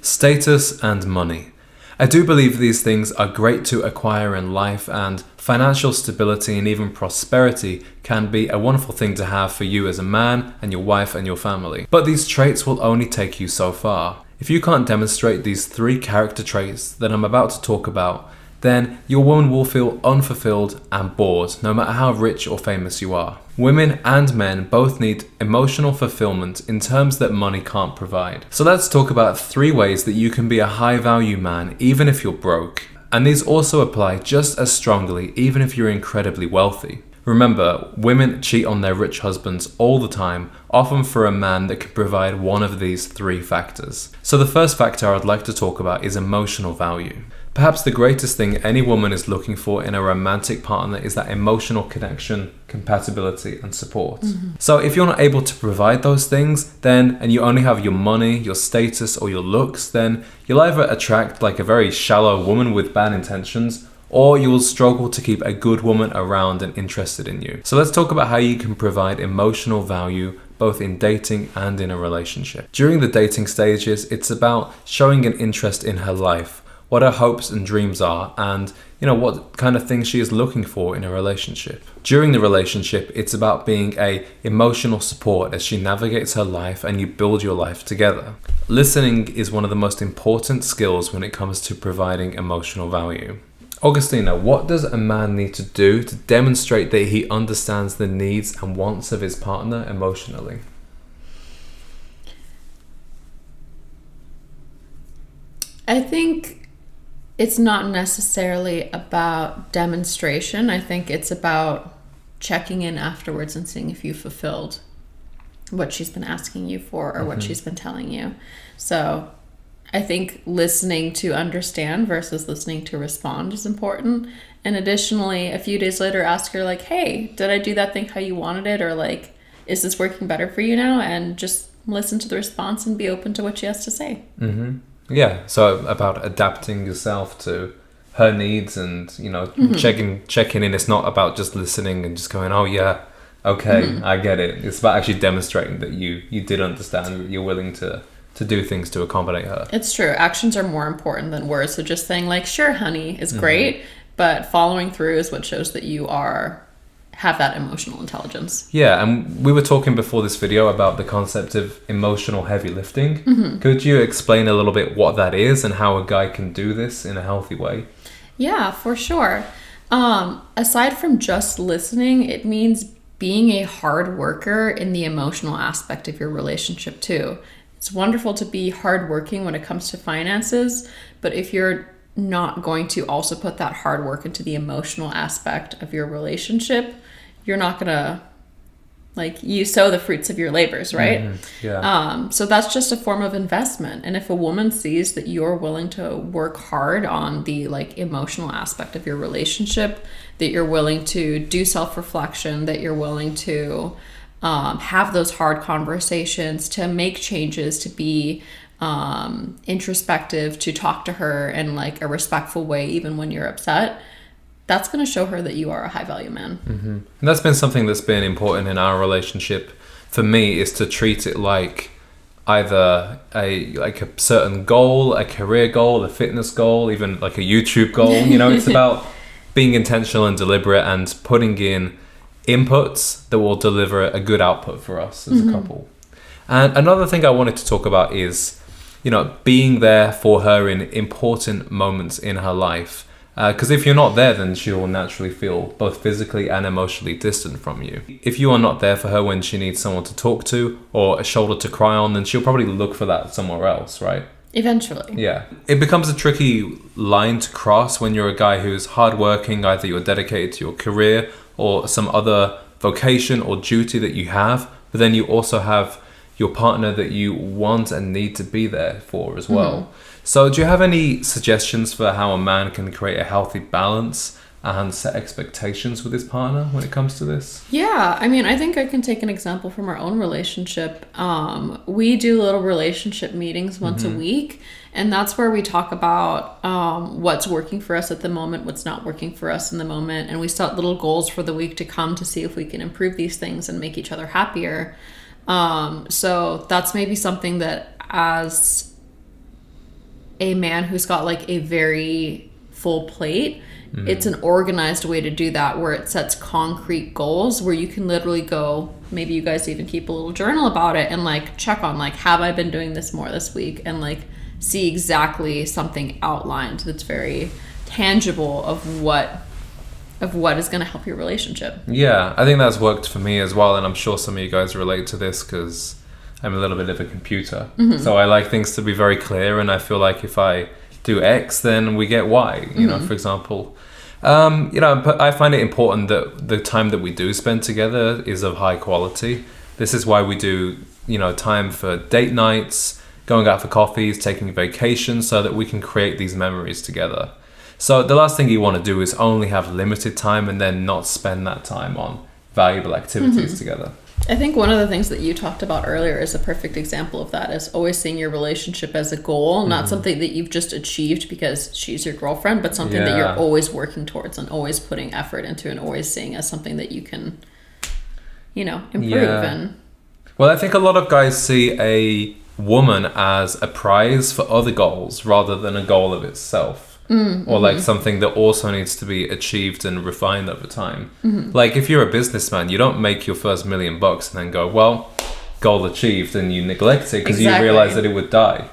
Status and money. I do believe these things are great to acquire in life, and financial stability and even prosperity can be a wonderful thing to have for you as a man and your wife and your family. But these traits will only take you so far. If you can't demonstrate these 3 character traits that I'm about to talk about, then your woman will feel unfulfilled and bored, no matter how rich or famous you are. Women and men both need emotional fulfillment in terms that money can't provide. So let's talk about 3 ways that you can be a high value man even if you're broke. And these also apply just as strongly even if you're incredibly wealthy. Remember, women cheat on their rich husbands all the time, often for a man that can provide one of these 3 factors. So the first factor I'd like to talk about is emotional value. Perhaps the greatest thing any woman is looking for in a romantic partner is that emotional connection, compatibility, and support. So if you're not able to provide those things, and you only have your money, your status, or your looks, then you'll either attract like a very shallow woman with bad intentions, or you will struggle to keep a good woman around and interested in you. So let's talk about how you can provide emotional value both in dating and in a relationship. During the dating stages, it's about showing an interest in her life, what her hopes and dreams are, and what kind of things she is looking for in a relationship. During the relationship, it's about being a emotional support as she navigates her life and you build your life together. Listening is one of the most important skills when it comes to providing emotional value. Augustina, what does a man need to do to demonstrate that he understands the needs and wants of his partner emotionally? I think it's not necessarily about demonstration. I think it's about checking in afterwards and seeing if you fulfilled what she's been asking you for or what she's been telling you. So I think listening to understand versus listening to respond is important. And additionally, a few days later, ask her like, hey, did I do that thing how you wanted it? Or like, is this working better for you now? And just listen to the response and be open to what she has to say. Yeah, so about adapting yourself to her needs and, checking in. It's not about just listening and just going, oh yeah, okay, I get it. It's about actually demonstrating that you did understand, that you're willing to do things to accommodate her. It's true. Actions are more important than words. So just saying like, sure, honey, is great, but following through is what shows that you have that emotional intelligence. Yeah, and we were talking before this video about the concept of emotional heavy lifting. Could you explain a little bit what that is and how a guy can do this in a healthy way? Yeah, for sure. Aside from just listening, it means being a hard worker in the emotional aspect of your relationship too. It's wonderful to be hardworking when it comes to finances, but if you're not going to also put that hard work into the emotional aspect of your relationship, you're not gonna, you sow the fruits of your labors, right? Yeah. So that's just a form of investment. And if a woman sees that you're willing to work hard on the emotional aspect of your relationship, that you're willing to do self-reflection, that you're willing to have those hard conversations, to make changes, to be introspective, to talk to her in a respectful way even when you're upset, that's going to show her that you are a high value man. And that's been something that's been important in our relationship for me, is to treat it like either a certain goal, a career goal, a fitness goal, even like a YouTube goal. It's about being intentional and deliberate and putting in inputs that will deliver a good output for us as a couple. And another thing I wanted to talk about is, being there for her in important moments in her life. Because if you're not there, then she will naturally feel both physically and emotionally distant from you. If you are not there for her when she needs someone to talk to or a shoulder to cry on, then she'll probably look for that somewhere else, right? Eventually. Yeah. It becomes a tricky line to cross when you're a guy who's hardworking, either you're dedicated to your career or some other vocation or duty that you have, but then you also have your partner that you want and need to be there for as well. So do you have any suggestions for how a man can create a healthy balance and set expectations with his partner when it comes to this? Yeah, I think I can take an example from our own relationship. We do little relationship meetings once a week, and that's where we talk about what's working for us at the moment, what's not working for us in the moment, and we set little goals for the week to come to see if we can improve these things and make each other happier. So that's maybe something that as a man who's got like a very full plate, it's an organized way to do that, where it sets concrete goals where you can literally go, maybe you guys even keep a little journal about it and like check on like, have I been doing this more this week, and like see exactly something outlined that's very tangible of what is going to help your relationship. Yeah, I think that's worked for me as well, and I'm sure some of you guys relate to this because I'm a little bit of a computer. So I like things to be very clear, and I feel like if I do X, then we get Y, you know, for example. But I find it important that the time that we do spend together is of high quality. This is why we do, time for date nights, going out for coffees, taking vacations, so that we can create these memories together. So the last thing you want to do is only have limited time and then not spend that time on valuable activities together. I think one of the things that you talked about earlier is a perfect example of that, is always seeing your relationship as a goal, not something that you've just achieved because she's your girlfriend, but something that you're always working towards and always putting effort into, and always seeing as something that you can, improve in. Well, I think a lot of guys see a woman as a prize for other goals rather than a goal of itself. Or like something that also needs to be achieved and refined over time. Like if you're a businessman, you don't make your first $1 million and then go, well, goal achieved, and you neglect it because you realize that it would die.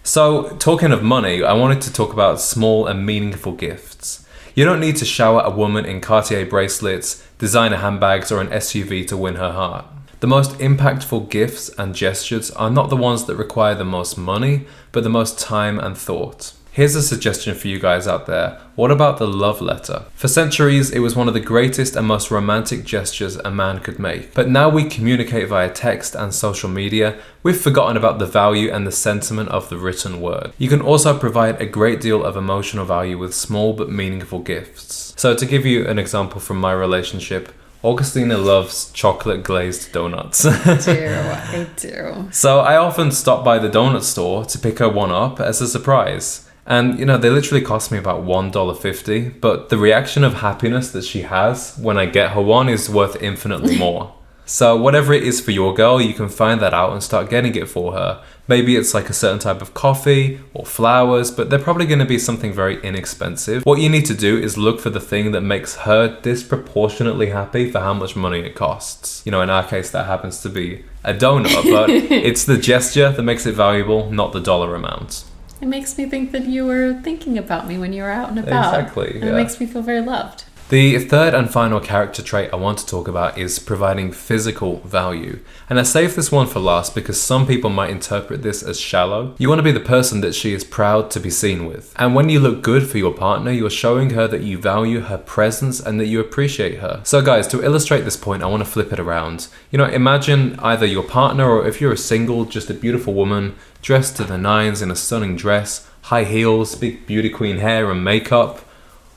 So talking of money, I wanted to talk about small and meaningful gifts. You don't need to shower a woman in Cartier bracelets, designer handbags, or an SUV to win her heart. The most impactful gifts and gestures are not the ones that require the most money, but the most time and thought. Here's a suggestion for you guys out there. What about the love letter? For centuries, it was one of the greatest and most romantic gestures a man could make. But now we communicate via text and social media, we've forgotten about the value and the sentiment of the written word. You can also provide a great deal of emotional value with small but meaningful gifts. So to give you an example from my relationship, Augustina loves chocolate glazed donuts. I do. So I often stop by the donut store to pick her one up as a surprise. And, they literally cost me about $1.50, but the reaction of happiness that she has when I get her one is worth infinitely more. So whatever it is for your girl, you can find that out and start getting it for her. Maybe it's like a certain type of coffee or flowers, but they're probably going to be something very inexpensive. What you need to do is look for the thing that makes her disproportionately happy for how much money it costs. In our case, that happens to be a donut, but it's the gesture that makes it valuable, not the dollar amount. It makes me think that you were thinking about me when you were out and about. Exactly. It makes me feel very loved. The third and final character trait I want to talk about is providing physical value. And I saved this one for last because some people might interpret this as shallow. You want to be the person that she is proud to be seen with. And when you look good for your partner, you're showing her that you value her presence and that you appreciate her. So guys, to illustrate this point, I want to flip it around. Imagine either your partner, or if you're a single, just a beautiful woman dressed to the nines in a stunning dress, high heels, big beauty queen hair and makeup.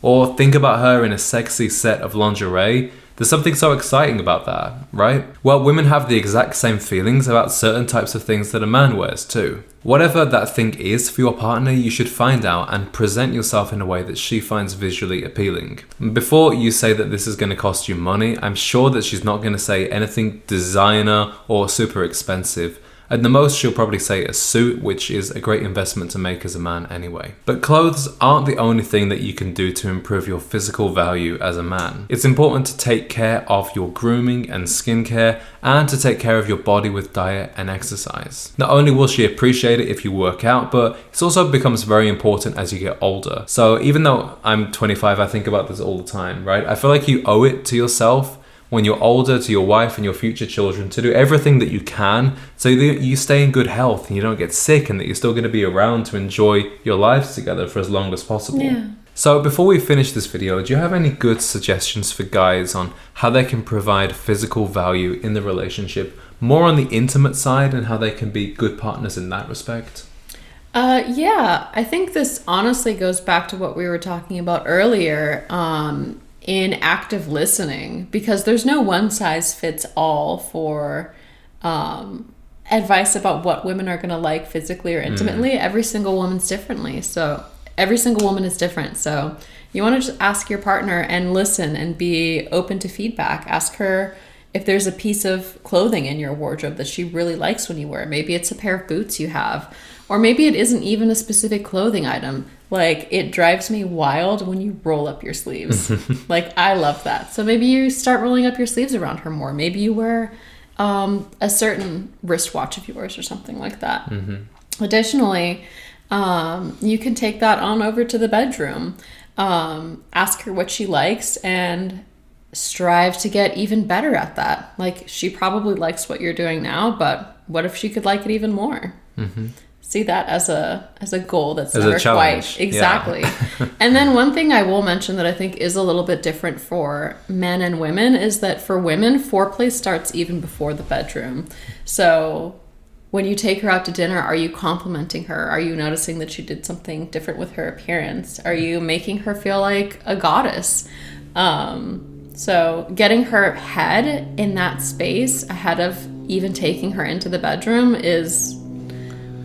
Or think about her in a sexy set of lingerie. There's something so exciting about that, right? Well, women have the exact same feelings about certain types of things that a man wears too. Whatever that thing is for your partner, you should find out and present yourself in a way that she finds visually appealing. Before you say that this is going to cost you money, I'm sure that she's not going to say anything designer or super expensive. At the most, she'll probably say a suit, which is a great investment to make as a man anyway. But clothes aren't the only thing that you can do to improve your physical value as a man. It's important to take care of your grooming and skincare, and to take care of your body with diet and exercise. Not only will she appreciate it if you work out, but it also becomes very important as you get older. So even though I'm 25, I think about this all the time, right? I feel like you owe it to yourself when you're older, to your wife and your future children, to do everything that you can so that you stay in good health and you don't get sick, and that you're still going to be around to enjoy your lives together for as long as possible. Yeah. So before we finish this video, do you have any good suggestions for guys on how they can provide physical value in the relationship, more on the intimate side, and how they can be good partners in that respect? Yeah, I think this honestly goes back to what we were talking about earlier, in active listening, because there's no one size fits all for advice about what women are going to like physically or intimately. Every single woman's differently. So every single woman is different. So you want to just ask your partner and listen and be open to feedback. Ask her if there's a piece of clothing in your wardrobe that she really likes when you wear it. Maybe it's a pair of boots you have. Or maybe it isn't even a specific clothing item. Like, it drives me wild when you roll up your sleeves. Like, I love that. So maybe you start rolling up your sleeves around her more. Maybe you wear a certain wristwatch of yours or something like that. Additionally, you can take that on over to the bedroom. Ask her what she likes and strive to get even better at that. Like, she probably likes what you're doing now, but what if she could like it even more? See that as a goal that's as never a challenge. quite exactly. And then one thing I will mention that I think is a little bit different for men and women is that for women, foreplay starts even before the bedroom. So when you take her out to dinner, are you complimenting her? Are you noticing that she did something different with her appearance? Are you making her feel like a goddess? So getting her head in that space ahead of even taking her into the bedroom is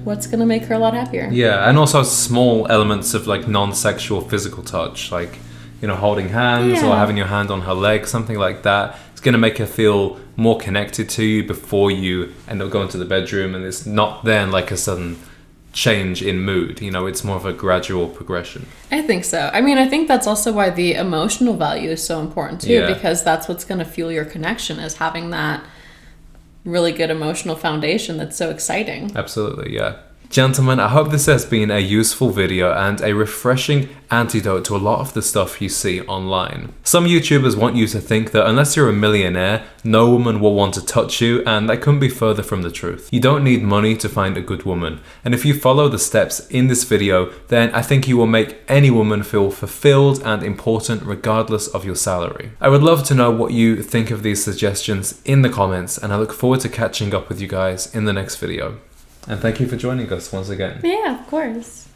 what's going to make her a lot happier. Yeah, and also small elements of like non-sexual physical touch, like, you know, holding hands or having your hand on her leg, something like that. It's going to make her feel more connected to you before you end up going to the bedroom, and it's not then like a sudden change in mood. You know, it's more of a gradual progression. I think so. I mean, I think that's also why the emotional value is so important too, because that's what's going to fuel your connection, is having that really good emotional foundation that's so exciting. Absolutely, yeah. Gentlemen, I hope this has been a useful video and a refreshing antidote to a lot of the stuff you see online. Some YouTubers want you to think that unless you're a millionaire, no woman will want to touch you, and that couldn't be further from the truth. You don't need money to find a good woman, and if you follow the steps in this video, then I think you will make any woman feel fulfilled and important regardless of your salary. I would love to know what you think of these suggestions in the comments, and I look forward to catching up with you guys in the next video. And thank you for joining us once again. Yeah, of course.